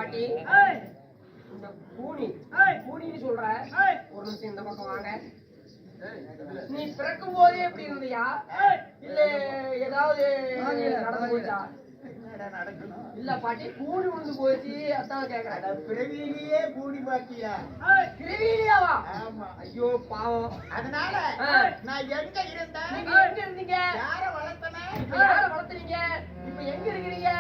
பாட்டி இந்த கூனின்னு சொல்ற ஒரு நிமிஷம் இந்த பக்கம் வாங்க. நீ பிறக்கும் போதே எப்படி இருந்தியா இல்ல ஏதாவது நடந்து போச்சா? இல்ல பாட்டி கூடி விழுந்து போச்சு அதான் கேக்குறேன். பிறவியிலேயே கூடி பாத்தியா? பிறவியிலேயாவா? ஆமா. ஐயோ பாவம். அதனால நான் எங்க இருந்தேன்? நீங்க எங்க இருந்தீங்க? யார வளர்த்தனே? இப்ப யார வளர்த்தீங்க? இப்ப எங்க இருக்கிறீங்க?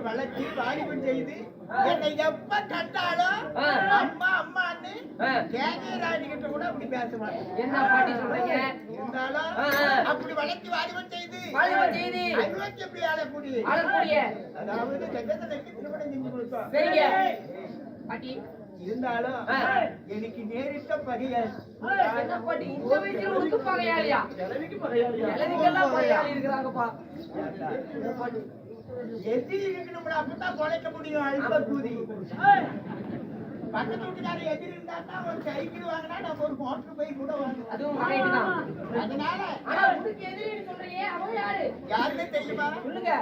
வளர்ச்சி வாலிபம் செய்து என்னை எப்ப கண்டாலும் அம்மா அம்மான்னு கேஜராணி கிட்ட கூட அப்படி பேசுவாங்க. என்ன பாட்டி சொல்றீங்க? இருந்தாலும் அப்படி வளர்ச்சி வாலிபம் செய்து அறுபத்தி எப்படி ஆளக்கூடிய அதாவது ஜெகதனைக்கு திருமணம் செஞ்சு கொடுத்தோம். சரிங்க பாட்டி. இருந்தாலும் எனக்கு நேரிட்ட பகையாளி. என்ன பாட்டி இந்த வயசுல உனக்கு பகையாளியா? இளவிக்கு பகையாளியா? இளவிக்கெல்லாம் பகையாளி இருக்கிறாங்கப்பா. எதிரி இருக்கணும் அப்பதான் குலைக்க முடியும். அல்ப கூதி பக்கத்து வீட்டுக்காரர் எதிரி இருந்தா ஒரு சைக்கிள் வாங்கினா நம்ம ஒரு மோட்டர் பைக் கூட வாங்கலாம். அதுவும் கரெக்ட் தான். அதனால ஆனா உனக்கு எதிரின்னு சொல்றீங்க அவங்க யாரு? யாருன்னு தெரியுமா? சொல்லுங்க.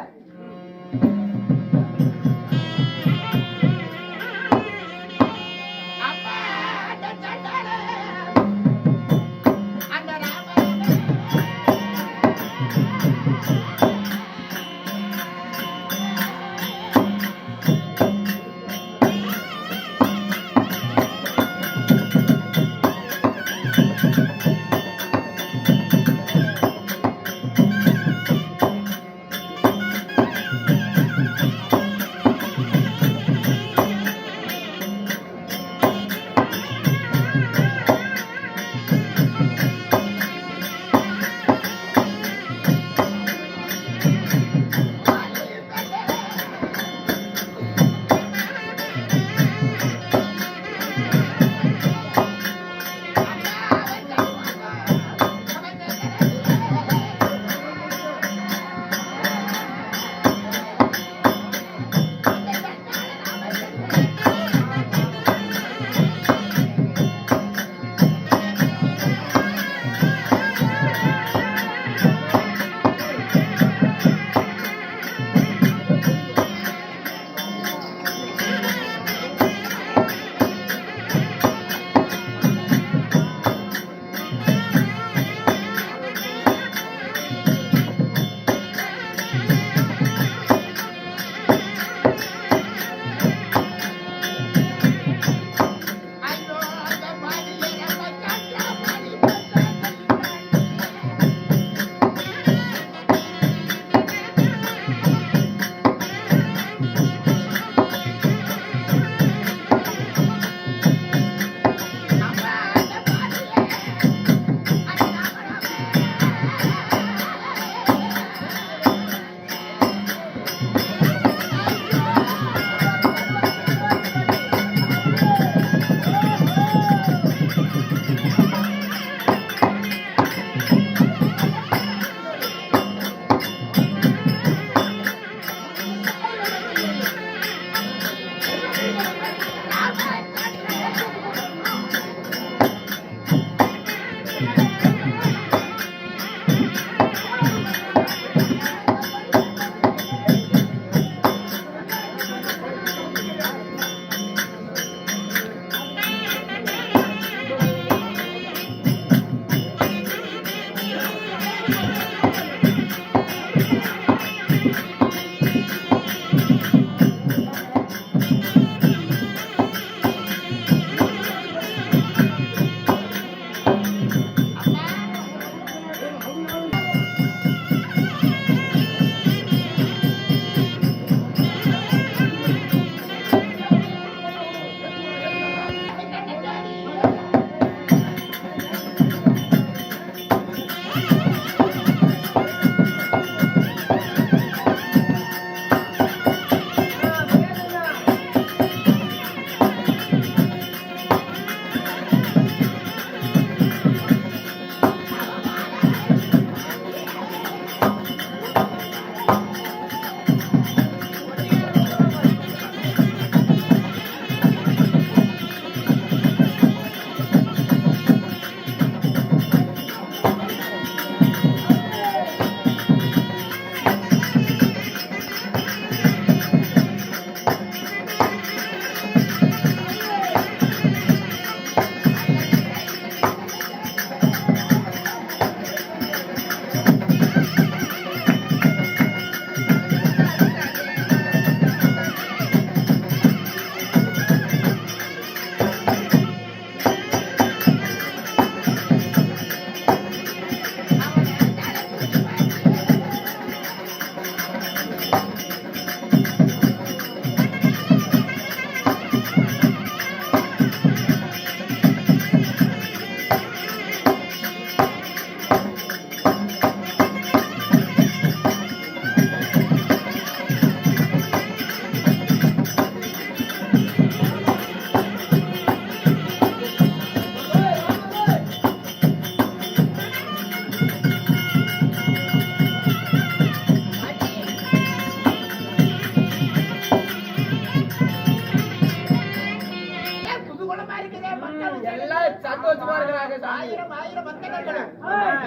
எல்லாம் சந்தோஷமா இருக்கிறாங்க சாமி. ஆயிரம் ஆயிரம் பக்தர்களும்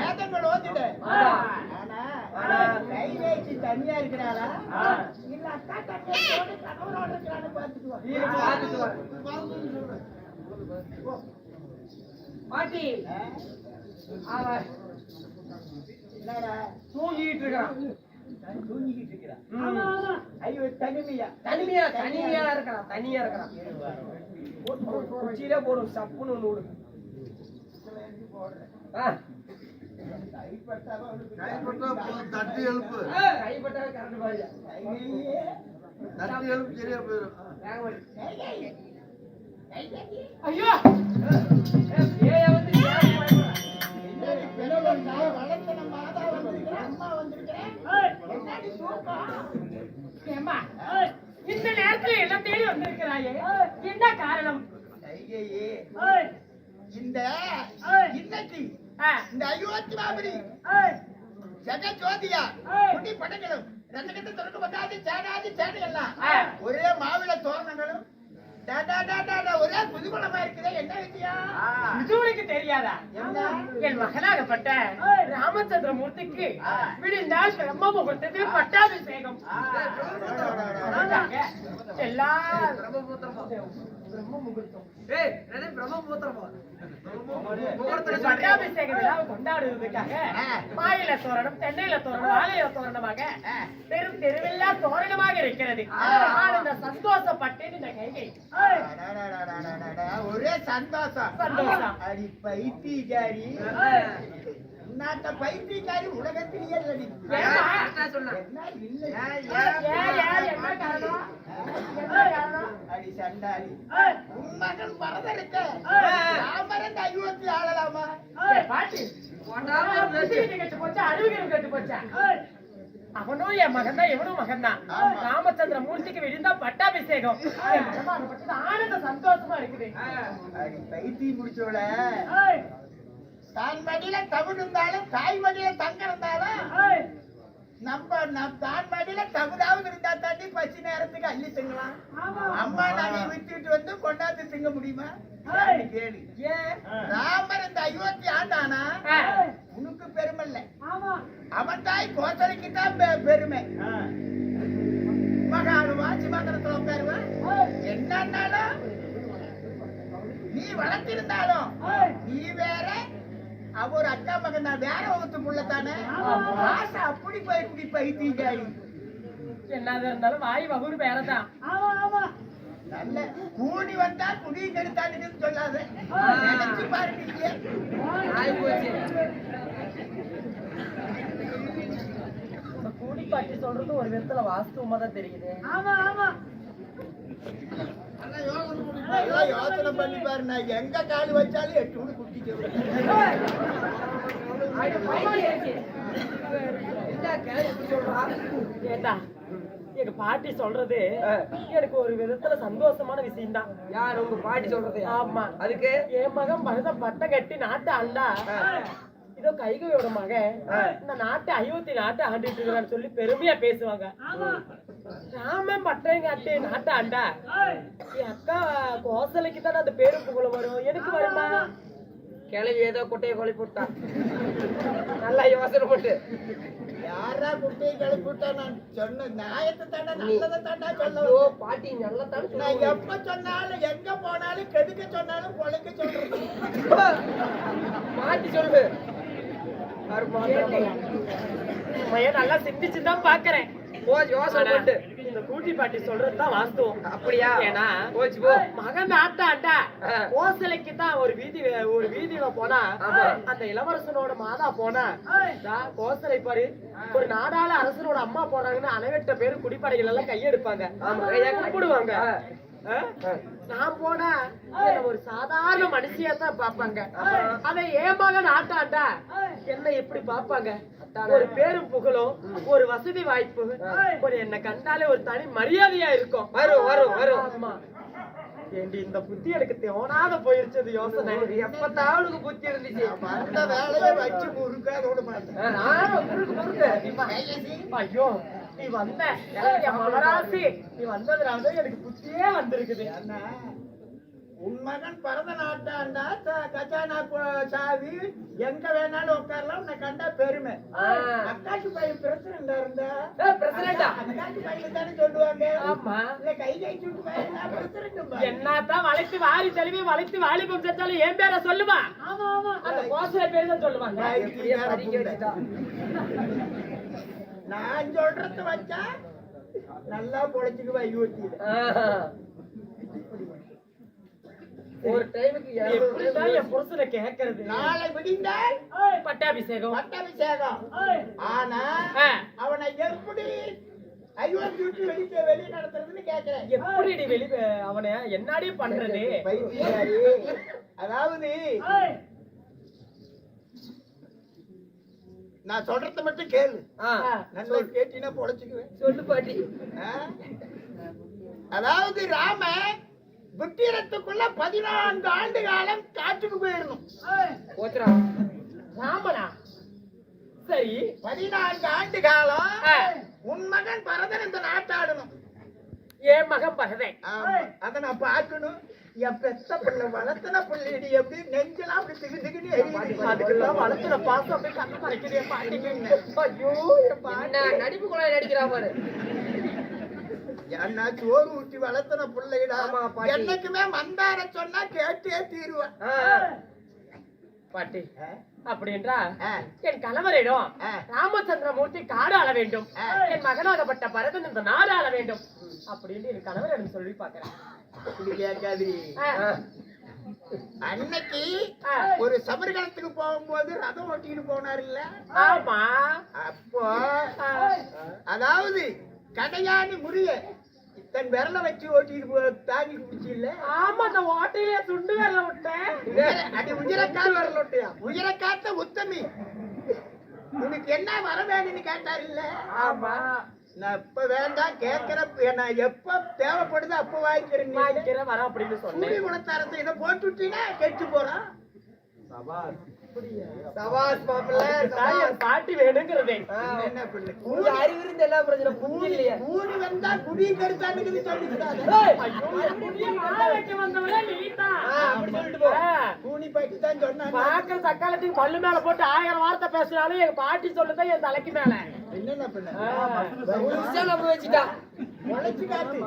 வேதங்கள் ஓதிடு. ஆனா கைவேச்சி தனியா இருக்கிறாளா இல்ல அக்கா தண்ணியோட கணவரோட இருக்கிறான்னு பார்த்துக்குவா. பார்த்துட்டு வா. பாட்டி அவன் என்னடா தூங்கிட்டு இருக்கான். தூங்கிக்கிட்டு இருக்கிறான். ஐயோ தனிமையா தனிமையா தனிமையா இருக்கான். தனியா இருக்கான். குச்சியில போடும் சப்புன்னு ஒண்ணு விடு. தட்டி எழுப்பு கைப்பட்டா கரண்ட் பாரியா தட்டி எழுப்பு சரியா போயிடும். ஐயோ ஏய் வந்து வளர்த்தன மாதா வந்திருக்கிறேன், அம்மா வந்திருக்கிறேன். என்னடி தூக்கம்? ஏம்மா, இந்த நேரத்துல என்ன தேடி வந்திருக்கிறாயே என்ன காரணம்? ஐயே, இந்த இன்னைக்கு இந்த அயோத்தி மாபடி ஜெக ஜோதியா குட்டி படங்களும் ரெண்டு தொடர்ந்து பத்தாது சேனாதி சேனையெல்லாம் ஒரே மாவிள தோரணங்களும் ஒரே புதுகுணமா இருக்குதே, என்ன விஷயம்? இது உனக்கு தெரியாதா? என் மகனாகப்பட்ட ராமச்சந்திர மூர்த்திக்கு விடிந்தால் பிரம்ம முகூர்த்தத்தில் பட்டாபிஷேகம். எல்லாரும் பட்டாபிஷேக விழாவை கொண்டாடுவதற்காக மாயில தோரணம், தென்னையில தோரணம், ஆலய தோரணமாக பெரும் தெருவில்லா தோரணமாக இருக்கிறது. ஆனந்த சந்தோஷப்பட்டேன் இந்த கைகை. ஒரே சந்தோஷம் சந்தோஷம். அடி பைத்தியக்காரி, நாட்ட பைத்தியக்காரி உலகத்திலேயே இல்லடி. ஏம்மா? என்ன இல்லை? என்ன காரணம்? என்ன காரணம்? அடி சண்டாளி, உன் மகன் பரதருக்கு ராமரன் அயோத்தி ஆளலாமா? பாட்டி கட்டு போச்சா, அறிவுகள் கட்டு போச்சா? அவனும் என் மகன் தான், இவனும் மகன் தான். ராமச்சந்திர மூர்த்திக்கு விழுந்தா பட்டாபிஷேகம். ஆனந்த சந்தோஷமா இருக்குது. அடி பைத்தியம் முடிச்சோட தான் மடியில தமிழ் இருந்தாலும் தாய் மடியில தங்க இருந்தாலும் தான் மடியில தமிழாவது இருந்தா தாண்டி பசி நேரத்துக்கு அள்ளி திங்கலாம். அம்மா நாங்க விட்டுட்டு வந்து கொண்டாந்து திங்க முடியுமா? கேளு. ராமர் இந்த அயோத்தி ஆண்டானா மகானுவா சிவகரத்துல உட்காருவா என்னன்னாலும் நீ வளர்த்திருந்தாலும் நீ வேற அவர் அக்கா மகன் நான் வேற வகுத்து புள்ளத்தானே ஆசை அப்படி போய் இப்படி பைத்தீங்காடி என்னது இருந்தாலும் வாய் வகுறு வேறதான். நல்ல கூடி வந்தா குடி கெடுத்தான்னு சொல்லாத நினைச்சு பாருங்க ஆயிப்போச்சு. இந்த கூடி பாட்டி சொல்றது ஒரு விதத்துல வாஸ்தவமா தான் தெரியுது. யோசனை பண்ணி பாரு நான் எங்க கால் வச்சாலும் 8 மணி குட்டிக்க என்ன கேள்வி இப்படி சொல்றா? ஏண்டா எங்க பாட்டி சொல்றது எனக்கு ஒரு விதத்துல சந்தோஷமான விஷயம் தான். யார் உங்க பாட்டி சொல்றது? ஆமா, அதுக்கு என் மகன் பரதம் பட்டை கட்டி நாட்டை ஆண்டா. இதோ கைகையோட மகன் இந்த நாட்டை அயோத்தி நாட்டை ஆண்டுட்டு இருக்கிறான்னு சொல்லி பெருமையா பேசுவாங்க. ராமன் பட்டையும் கட்டி நாட்டை ஆண்டா என் அக்கா கோசலைக்கு தானே அந்த பேரு புகழ வரும், எனக்கு வருமா? கிளவி ஏதோ கொட்டையை கொலை போட்டா நல்லா யோசனை போட்டு யாரா குட்டியை கிளப்பி விட்டா நான் சொன்ன நியாயத்தை தாண்டா நல்லதை தாண்டா சொல்ல ஐயோ பாட்டி நல்லதானு நான் சொல்லுங்க. எப்ப சொன்னாலும் எங்க போனாலும் கெடுக்க சொன்னாலும் கொலைக்க சொல்றது மாத்தி சொல்லு. மயன் நல்லா சிந்திச்சுதான் பாக்குறேன். யோசனை போட்டு இந்த கூட்டி பாட்டி சொல்றதுதான் வாஸ்தவம். அப்படியா? ஏன்னா போச்சு போ. மகன் ஆட்டாண்டா கோசலைக்கு தான் ஒரு வீதியில போனா அந்த இளவரசனோட மாதா போனா கோசலை பாரு ஒரு நாடாள அரசனோட அம்மா போனாங்கன்னு அனைவட்ட பேரு குடிப்படைகள் எல்லாம் கையெடுப்பாங்க, கூப்பிடுவாங்க. நான் போனா ஒரு சாதாரண மனுஷியா தான் பாப்பாங்க. அதை ஏன் மகன் ஆட்டாண்டா என்ன எப்படி பாப்பாங்க? ஒரு பேரும் புகழும் ஒரு வசதி வாய்ப்பு ஒரு என்ன கண்டாலே ஒரு தனி மரியாதையா இருக்கும். வரும் வரும் வரும். ஆமா ஏண்டி இந்த புத்தி எனக்கு தோணாத போயிருச்சது யோசனை. எப்பத்தாவளுக்கு புத்தி இருந்துச்சு. அந்த வேலையை வச்சு முறுக்காதோட மாட்டேன் நானும் முறுக்கு முறுக்கு. ஐயோ நீ வந்த என் மகராசி, நீ வந்ததுனால எனக்கு புத்தியே வந்திருக்குது. உன் மகன் பரத நாட்டாண்டா கஜானா சாவி எங்க வேணாலும் உட்காரலாம் நான் கண்டா பெருமை. அக்காட்டு பையன் பிரசிடண்டா இருந்தா பிரசிடண்டா அக்காட்டு பையன் தானே சொல்லுவாங்க. ஆமா, இல்ல கை சுட்டு பையன் பிரசிடண்ட் என்னத்தான் வளைத்து வாரி தழுவி வளைத்து வாலிபம் செஞ்சாலும் என் பேரை சொல்லுவா. அந்த கோசல பேரு தான் சொல்லுவாங்க. நான் சொல்றது வச்சா நல்லா பொழைச்சுக்குவா யூத்தி. ஒரு டைமுக்கு எப்படிதான் என் புருஷனை கேட்கறது? நாளை விடிந்தால் பட்டாபிஷேகம் பட்டாபிஷேகம். ஆனா அவனை எப்படி அயோத்தி விட்டு வெளியே நடத்துறதுன்னு கேட்கிறேன். எப்படி அவனை என்னடி பண்றது? பைத்தியாரி, அதாவது நான் சொல்றத மட்டும் கேளு. நல்லா கேட்டினா பொழைச்சுக்குவேன். சொல்லு பாட்டி. அதாவது ராம புத்திரத்துக்குள்ள 14 ஆண்டு காலம் காட்டுக்கு போயிடணும். போச்சுரா ராமனா? சரி, 14 ஆண்டு காலம் உன் மகன் பரதன் இந்த நாட்டாடணும். என் மகன் பரதன் அத நான் பார்க்கணும். என் பெத்த பிள்ளை வளர்த்தன பிள்ளைடி எப்படி நெஞ்செல்லாம் அப்படி திகு திகுன்னு எரியுது. அதுக்குதான் வளர்த்துன பாசம் அப்படி கண்ணு மறைக்குது என் பாட்டிக்கு. ஐயோ என் பாட்டி நடிப்பு குழாய் நடிக்கிறா பாரு. என்ன சோறு ஊட்டி வளர்த்தன பிள்ளைடா. ஆமா, பாட்டி. என்னைக்குமே மந்தார சொன்னா கேட்டே தீருவேன். பாட்டி அப்படின்றா என் கணவரிடம் ராமச்சந்திரமூர்த்தி காடு ஆள வேண்டும், என் மகனாகப்பட்ட பரதன் இந்த நாடு ஆள வேண்டும் அப்படின்னு என் கணவரிடம் சொல்லி பாக்குறேன். அன்னைக்கு ஒரு சபரிகளத்துக்கு போகும்போது ரதம் ஓட்டிட்டு போனார் இல்ல? ஆமா. அப்போ அதாவது கடையாணி முறிய தன் விரல வச்சு ஓட்டிட்டு தாங்கி குடிச்சு இல்ல? ஆமா, அந்த ஓட்டையிலே துண்டு விரல விட்டேன். அது உயரக்கால் விரல விட்டியா? உயரக்காத்த உத்தமி உனக்கு என்ன வர வேணும்னு கேட்டார் இல்ல? ஆமா. நான் இப்ப வேண்டாம் கேட்கிற, நான் எப்ப தேவைப்படுது அப்ப வாங்கிக்கிறேன் வர அப்படின்னு சொன்னேன். குணத்தாரத்தை இதை போட்டு விட்டீங்கன்னா கெட்டு போறான். சபாஸ் மாப்பிள்ள இதுதான் என் பாட்டி வேணுங்கிறதே. என்ன பிள்ளை உங்க அறிவு இருந்து என்ன பிரச்சனை புரிஞ்சு இல்லையா ஊரு வந்தா குடி கெடுத்தான்னு சொல்லிக்கிறாரு ஐயோ, என் புடிய மாலை வைக்க வந்தவளே நீதான். அப்படி சொல்லிட்டு போ கூனி பாட்டி தான் சொன்னாங்க பாக்குற சக்காலத்துக்கு பல்லு மேல போட்டு 1000 வார்த்தை பேசினாலும் எங்க பாட்டி சொல்லுதான் என் தலைக்கு மேல. என்னென்ன பிள்ளை நம்ம வச்சுட்டா உழைச்சு காட்டு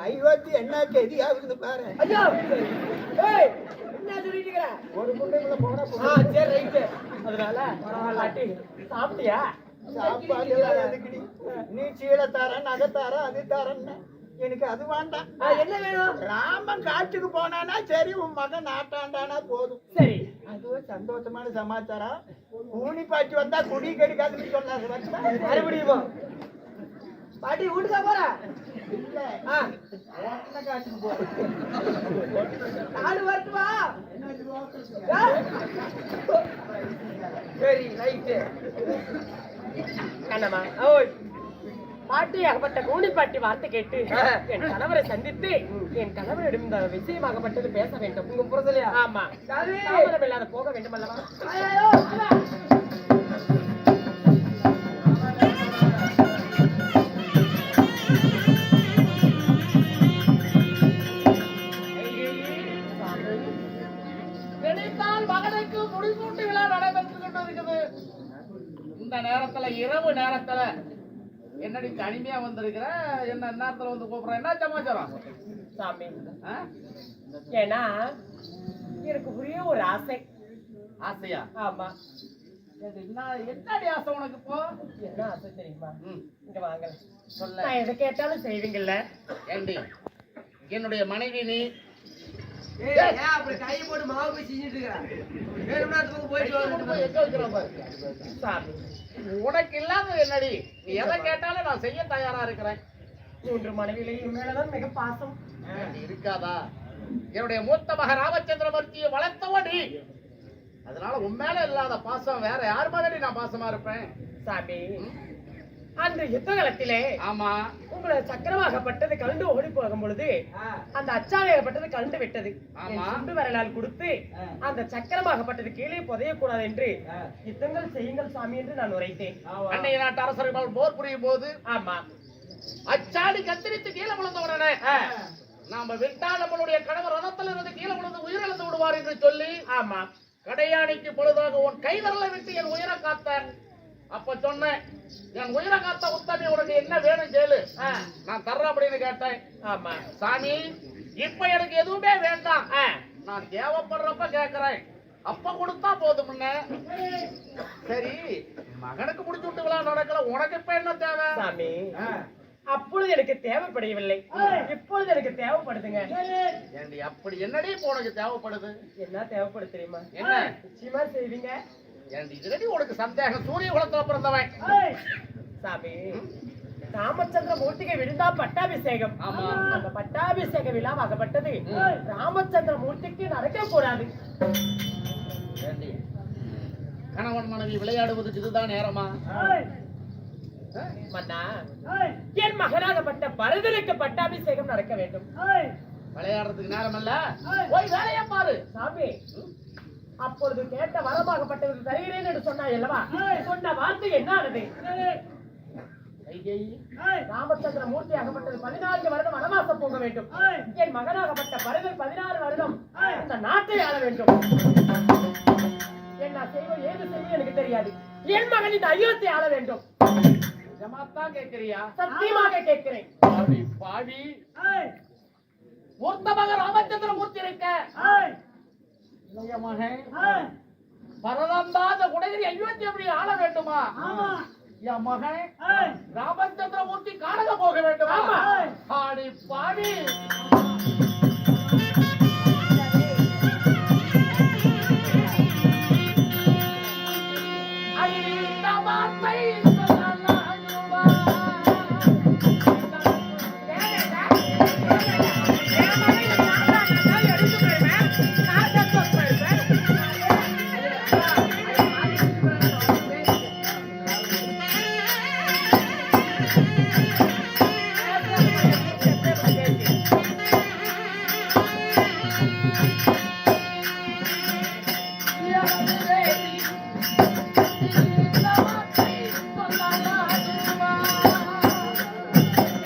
ஐவத்தி என்ன கெதி ஆகுது பாரு ஐயோ ஏய் என்ன சொல்லிட்டு இருக்கற ஒரு முண்டைக்குள்ள போனா சரி ரைட் அதனால பாட்டி சாப்பிட்டியா? சாப்பாடு எல்லாம் எதுக்குடி நீ சீலை தர நகை தர அது தரன்னு எனக்கு அது வேண்டாம் என்ன வேணும் ராமன் காட்டுக்கு போனானா சரி உன் மகன் நாட்டாண்டானா போதும் சரி, அதுவும் சந்தோஷமான சமாச்சாரம் கூனி பாட்டி வந்தா குடி கெடுக்காதுன்னு சொன்னாங்க மறுபடியும் பாட்டி வீட்டுக்கா போற இல்ல ஓட்டன காட்டுக்கு போ நாலு வரட்டுமா சரி ரைட்டு கண்ணம்மா பாட்டி ஆகப்பட்ட கூணி பாட்டி வார்த்தை கேட்டு என் கணவரை சந்தித்து என் கணவரிடம் இந்த விஷயமாகப்பட்டது பேச வேண்டும். உங்க புறசலையா ஆமா, கவி தாமதம் இல்லாத போக வேண்டும் அல்லவா? ஐயோ நினைத்தால் மகனுக்கு முடிசூட்டு விழா நடைபெற்று கொண்டிருக்குது. இந்த நேரத்துல இரவு நேரத்துல என்னடி தனிமையா வந்திருக்கிற? என்ன நேரத்துல வந்து கூப்பிடுற? என்ன சமாச்சாரம்? சாமி, ஆ? ஏன்னா எனக்கு ஒரே ஒரு ஆசை. ஆசையா? ஆமா, என்னடி ஆசை உனக்கு இப்போ? என்ன ஆசை தெரியுமா? ம், இங்க வாங்க, சொல்ல. நான் எதை கேட்டாலும் செய்வீங்கல்ல? ஏண்டி என்னுடைய மனைவி நீ ஏன் அப்படி கை போட்டு மாவு போய் செஞ்சுட்டு இருக்கா வேணும்னா போயிட்டு வாங்க எங்க வைக்கிறோம் பாரு. சாமி, உனக்கு இல்லாத என்னடி? நீ எதை கேட்டாலும் நான் செய்ய தயாரா இருக்கிறேன். 3 மனைவிகளையும் மேலதான் மிக பாசம். ஏண்டி இருக்காதா? என்னுடைய மூத்த மக ராமச்சந்திரமூர்த்தியை வளர்த்தவ நீ. அதனால உன் மேல இல்லாத பாசம் வேற யார் மாதிரி நான் பாசமா இருப்பேன்? சாமி, அந்த யுத்த காலத்திலே ஆமா, உங்களை சக்கரமாகப்பட்டது கலந்து ஓடி போகும் பொழுது அந்த அச்சாவையாகப்பட்டது கலந்து விட்டது. ஆமா. சுண்டு வரலால் கொடுத்து அந்த சக்கரமாகப்பட்டது கீழே புதையக்கூடாது என்று யுத்தங்கள் செய்யுங்கள் சாமி என்று நான் உரைத்தேன். அன்னைய நாட்டு அரசர்கள் போர் புரியும் போது ஆமா, அச்சாடி கத்திரித்து கீழே விழுந்த உடனே நாம விட்டா நம்மளுடைய கணவர் ரதத்தில் இருந்து கீழே விழுந்து உயிரிழந்து விடுவார் என்று சொல்லி ஆமா, கடையாணிக்கு பொழுதாக உன் கை விரலை விட்டு என் உயிரை காத்த. அப்ப சொன்னேன், என் உயிரை காத்த உத்தமி உனக்கு என்ன வேணும் கேளு, நான் தர்றேன் அப்படின்னு கேட்டேன். ஆமா சாமி, இப்ப எனக்கு எதுவுமே வேண்டாம், நான் தேவைப்படுறப்ப கேட்கிறேன், அப்ப கொடுத்தா போதும். சரி, மகனுக்கு முடிச்சு விட்டு விழா நடக்கல, உனக்கு இப்ப என்ன தேவை? சாமி, அப்பொழுது எனக்கு தேவைப்படவில்லை, இப்பொழுது எனக்கு தேவைப்படுதுங்க. ஏண்டி அப்படி என்னடி இப்ப உனக்கு தேவைப்படுது? என்ன தேவைப்படுது தெரியுமா? என்ன? நிச்சயமா செய்வீங்க ஏண்டி இதுலடி உனக்கு சந்தேகம்? சூரிய குலத்துல பிறந்தவன். சாமி, ராமச்சந்திர மூர்த்திக்கு விழுந்தா பட்டாபிஷேகம். ஆமா. அந்த பட்டாபிஷேக விழாவாகப்பட்டது ராமச்சந்திர மூர்த்திக்கு நடக்க கூடாது. ஏண்டி, கணவன் மனைவி விளையாடுவதற்கு இதுதான் நேரமா? மன்னா, என் மகனாகப்பட்ட பரதனுக்கு பட்டாபிஷேகம் நடக்க வேண்டும். விளையாடுறதுக்கு நேரம் அல்ல, போய் வேலையை பாரு. சாமி, அப்பொழுது கேட்ட வரமாகப்பட்டது தருகிறேன் என்று சொன்னாய் அல்லவா? சொன்ன வார்த்தை என்ன ஆனது? ராமச்சந்திர மூர்த்தி ஆகப்பட்டது 14 வருடம் வனவாசம் போக வேண்டும். என் மகனாகப்பட்ட பரதன் 16 வருடம் இந்த நாட்டை ஆள வேண்டும். என்ன செய்வோம் ஏது செய்வோம் எனக்கு தெரியாது. என் மகன் இந்த அயோத்தி ஆள வேண்டும். நிஜமாத்தான் கேட்கிறியா? சத்தியமாக கேட்கிறேன். பாவி பாவி, மூர்த்த மகன் ராமச்சந்திர மூர்த்தி இருக்க இளைய மகன் பரதந்தாத குடகிரி அயோத்தி அப்படி ஆள வேண்டுமா? என் மகன் ராமச்சந்திர மூர்த்தி காணக போக வேண்டுமா? ஆடி பாவி.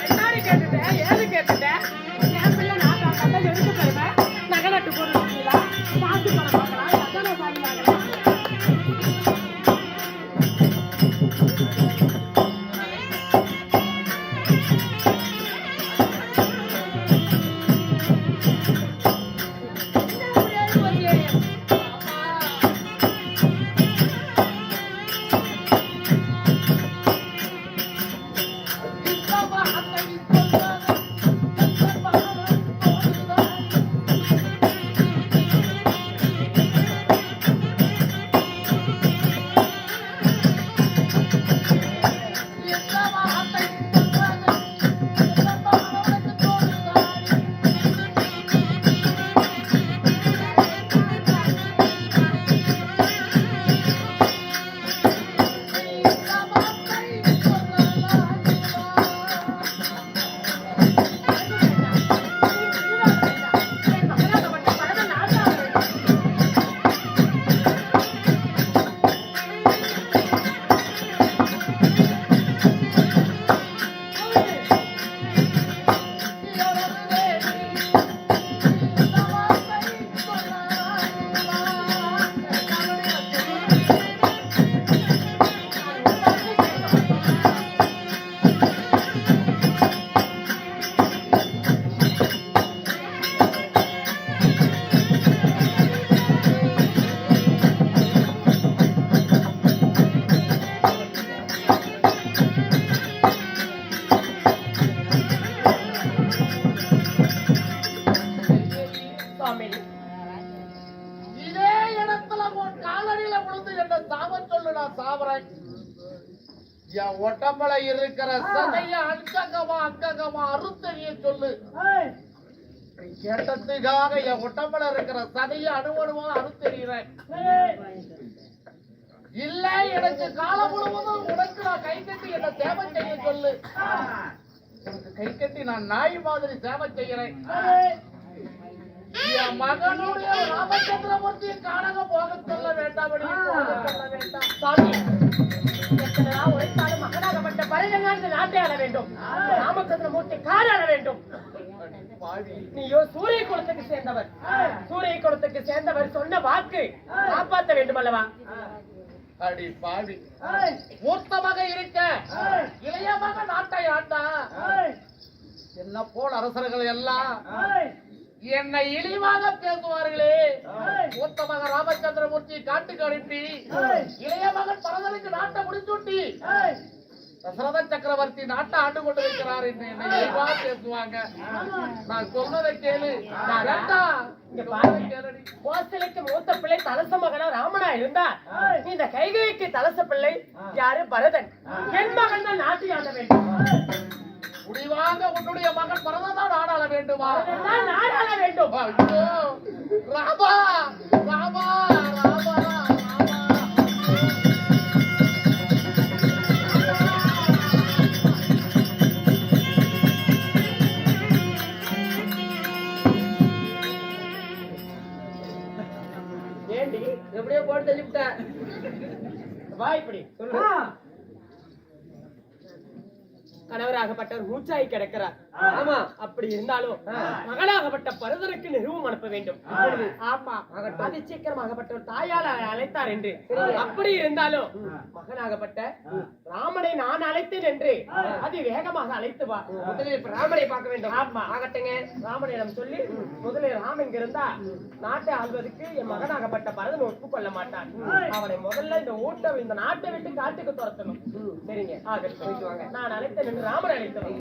என்னடி கேட்டுட்டேன்? ஏது கேட்டுட்டேன்? என் பிள்ளை நான் பார்த்தா எடுத்து தருவேன். நகை நட்டு போட்டுருக்கீங்களா? காசு பணம் பார்க்கலாம். எத்தனை சாமி வாங்கலாம்? சாமி, இதே இடத்துல உன் காலடியில விழுந்து என்ன சாவ சொல்லு, நான் சாவறேன். என் உடம்புல இருக்கிற சதைய அங்கங்கமா அறுத்தறிய சொல்லு. கேட்டதுக்காக என் உடம்புல இருக்கிற சதைய அணுவணுவா அறுத்தறிகிறேன். இல்ல எனக்கு காலம் முழுவதும் உனக்கு நான் கை கட்டி என்ன சேவை செய்ய சொல்லு. உனக்கு கை கட்டி நான் நாய் மாதிரி சேவை செய்கிறேன். என் மகனுடைய ராமச்சந்திரமூர்த்தியை காணக போக சொல்ல வேண்டாம். சாமி, எத்தனை நாள் உழைத்தாலும் மகனாகப்பட்ட பரதனால் இந்த நாட்டை ஆள வேண்டும். ராமச்சந்திரமூர்த்தி காண வேண்டும். நீயோ சூரிய குலத்துக்கு சேர்ந்தவர். சூரிய குலத்துக்கு சேர்ந்தவர் சொன்ன வாக்கு காப்பாற்ற வேண்டும் அல்லவா? அடி பாவி, மூத்த மக இருக்க இளைய மக நாட்டை ஆண்டா. என்ன போல் அரசர்கள் எல்லாம் என்னை இழிவாக பேசுவார்களே. மூத்த மகன் ராமச்சந்திரமூர்த்தி காட்டுக்கு அனுப்பி இளைய மகன் பரதனுக்கு நாட்டை முடிச்சுட்டி தசரத சக்கரவர்த்தி நாட்டை ஆண்டு கொண்டு வைக்கிறார் என்று என்னை இழிவா பேசுவாங்க. நான் சொன்னதை கேளு. கோசலைக்கு மூத்த பிள்ளை தலச மகனா ராமனா இருந்தா இந்த கைகைக்கு தலச பிள்ளை யாரு? பரதன். என் மகன் தான் நாட்டை ஆள வேண்டும். முடிவாக உன்னுடைய மகன் பரதன் தான் நாடாள வேண்டுமா? நாடாள வேண்டும். ஐயோ, ராமா ராமா ராமா ராமா. ஏண்டி எப்படியோ போட்டு தள்ளிவிட்டேன். வா இப்படி சொல்லு. கணவராகப்பட்டவர் மூச்சாய் கிடக்கிறார். ஆமா, அப்படி இருந்தாலும் மகனாகப்பட்ட பரதருக்கு நிறுவம் அனுப்ப வேண்டும். ஆமா, அது சீக்கிரமாகப்பட்டவர் தாயால் அழைத்தார் என்று. அப்படி இருந்தாலும் மகனாகப்பட்ட ராமனை நான் அழைத்தேன் என்று அது வேகமாக அழைத்து வா. முதலில் இப்ப ராமனை பார்க்க வேண்டும். ஆமா, ஆகட்டுங்க. ராமனிடம் சொல்லி முதலில் ராமன் இங்க இருந்தா நாட்டை ஆள்வதற்கு என் மகனாகப்பட்ட பரதன் ஒப்புக்கொள்ள மாட்டான். அவனை முதல்ல இந்த நாட்டை விட்டு காட்டுக்கு துரத்தணும். சரிங்க, ஆகட்டும். நான் அழைத்தேன் என்று ராமன் அழைத்தவன்.